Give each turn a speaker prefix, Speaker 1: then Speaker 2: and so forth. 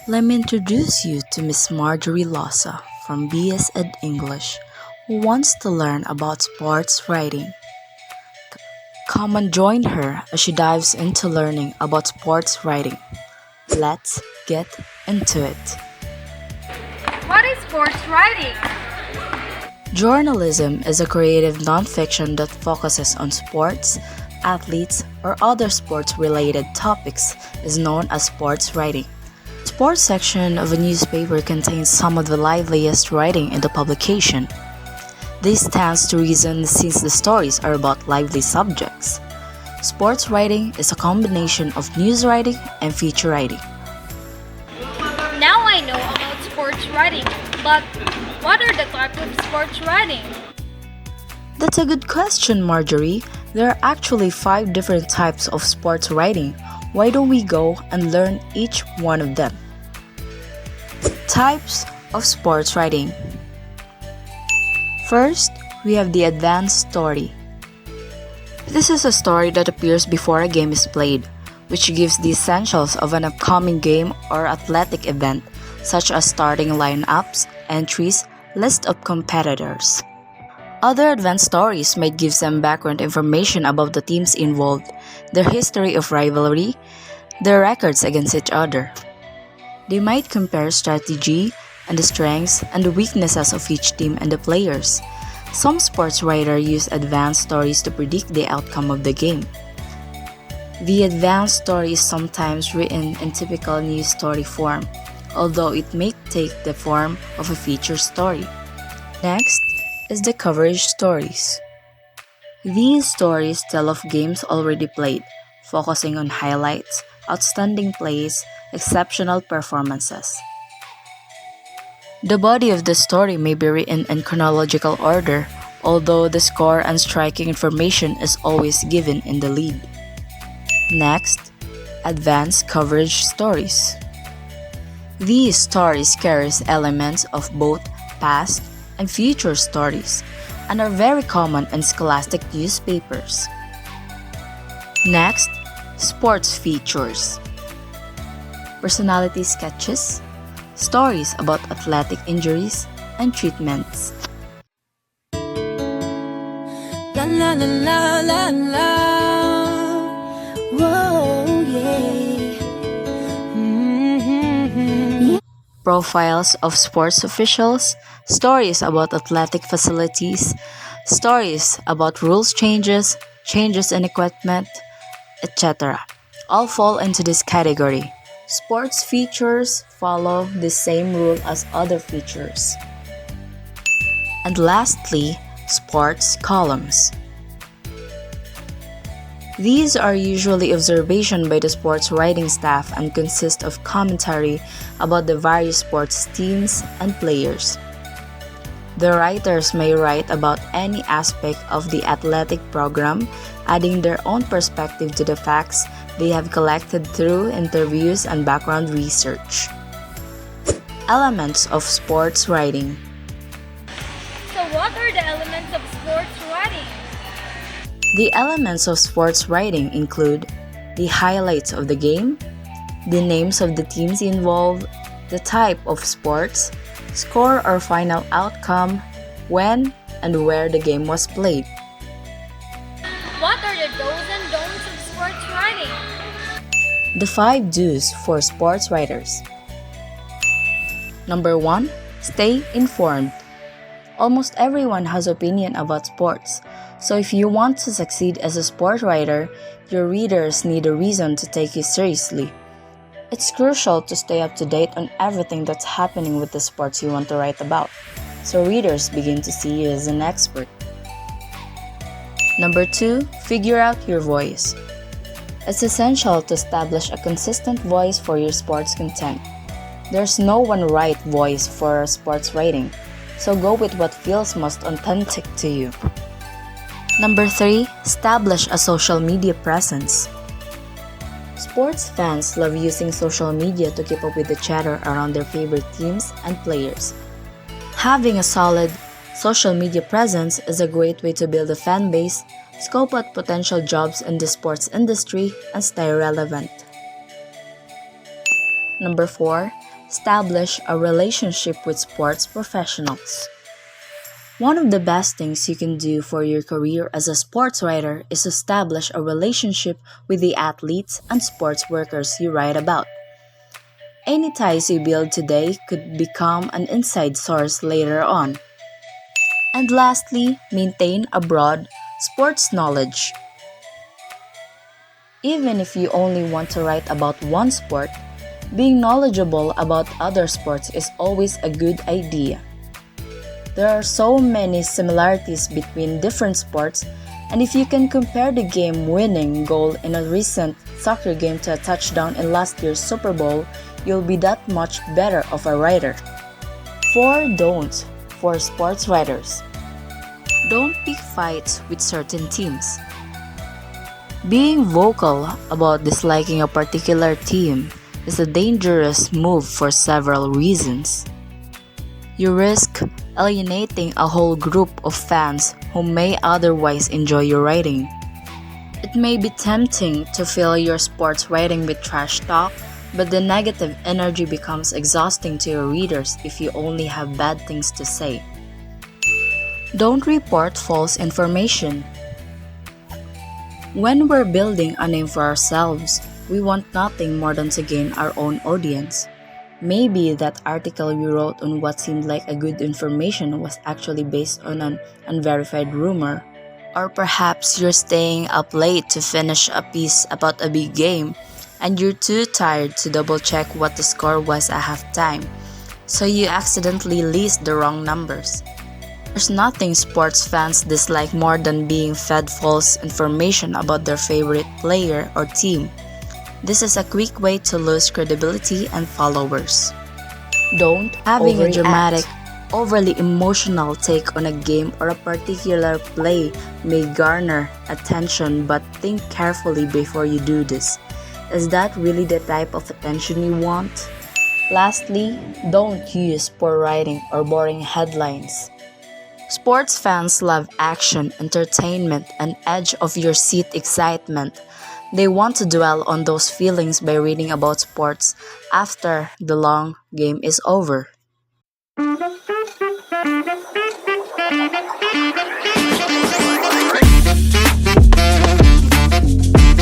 Speaker 1: Let me introduce you to Miss Marjorie Lossa from BS Ed English, who wants to learn about sports writing. Come and join her as she dives into learning about sports writing. Let's get into it.
Speaker 2: What is sports writing?
Speaker 1: Journalism is a creative nonfiction that focuses on sports, athletes, or other sports-related topics is known as sports writing. The sports section of a newspaper contains some of the liveliest writing in the publication. This stands to reason since the stories are about lively subjects. Sports writing is a combination of news writing and feature writing.
Speaker 2: Now I know about sports writing, but what are the types of sports writing?
Speaker 1: That's a good question, Marjorie. There are actually 5 different types of sports writing. Why don't we go and learn each one of them? Types of sports writing. First, we have the advanced story. This is a story that appears before a game is played, which gives the essentials of an upcoming game or athletic event, such as starting lineups, entries, list of competitors. Other advanced stories might give some background information about the teams involved, their history of rivalry, their records against each other. They might compare strategy and the strengths and the weaknesses of each team and the players. Some sports writers use advanced stories to predict the outcome of the game. The advanced story is sometimes written in typical news story form, although it may take the form of a feature story. Next is the coverage stories. These stories tell of games already played, focusing on highlights, outstanding plays, exceptional performances. The body of the story may be written in chronological order, although the score and striking information is always given in the lead. Next, advanced coverage stories. These stories carry elements of both past and future stories and are very common in scholastic newspapers. Next, sports features. Personality sketches, stories about athletic injuries and treatments.
Speaker 3: La la la la la la. Whoa, yeah. Mm-hmm.
Speaker 1: Profiles of sports officials, stories about athletic facilities, stories about rules changes, changes in equipment, etc. All fall into this category. Sports features follow the same rule as other features. And lastly, sports columns. These are usually observation by the sports writing staff and consist of commentary about the various sports teams and players. The writers may write about any aspect of the athletic program, adding their own perspective to the facts they have collected through interviews and background research. Elements of sports writing.
Speaker 2: So what are the elements of sports writing?
Speaker 1: The elements of sports writing include the highlights of the game, the names of the teams involved, the type of sports, score or final outcome, when and where the game was played.
Speaker 2: What are the do's and don'ts of sports writing?
Speaker 1: The 5 do's for sports writers. Number 1. Stay informed. Almost everyone has opinion about sports, so if you want to succeed as a sport writer, your readers need a reason to take you seriously. It's crucial to stay up to date on everything that's happening with the sports you want to write about, so readers begin to see you as an expert. Number 2. Figure out your voice. It's essential to establish a consistent voice for your sports content. There's no one right voice for sports writing, so go with what feels most authentic to you. Number 3. Establish a social media presence. Sports fans love using social media to keep up with the chatter around their favorite teams and players. Having a solid Social media presence is a great way to build a fan base, scope out potential jobs in the sports industry, and stay relevant. Number 4. Establish a relationship with sports professionals. One of the best things you can do for your career as a sports writer is establish a relationship with the athletes and sports workers you write about. Any ties you build today could become an inside source later on. And lastly, maintain a broad sports knowledge. Even if you only want to write about one sport, being knowledgeable about other sports is always a good idea. There are so many similarities between different sports, and if you can compare the game-winning goal in a recent soccer game to a touchdown in last year's Super Bowl, you'll be that much better of a writer. 4 don'ts for sports writers. Don't pick fights with certain teams. Being vocal about disliking a particular team is a dangerous move for several reasons. You risk alienating a whole group of fans who may otherwise enjoy your writing. It may be tempting to fill your sports writing with trash talk, but the negative energy becomes exhausting to your readers if you only have bad things to say. Don't report false information. When we're building a name for ourselves, we want nothing more than to gain our own audience. Maybe that article you wrote on what seemed like a good information was actually based on an unverified rumor. Or perhaps you're staying up late to finish a piece about a big game and you're too tired to double check what the score was at halftime, so you accidentally list the wrong numbers. There's nothing sports fans dislike more than being fed false information about their favorite player or team. This is a quick way to lose credibility and followers. Don't having a dramatic, overly emotional take on a game or a particular play may garner attention, but think carefully before you do this. Is that really the type of attention you want? Lastly, don't use poor writing or boring headlines. Sports fans love action, entertainment, and edge-of-your-seat excitement. They want to dwell on those feelings by reading about sports after the long game is over.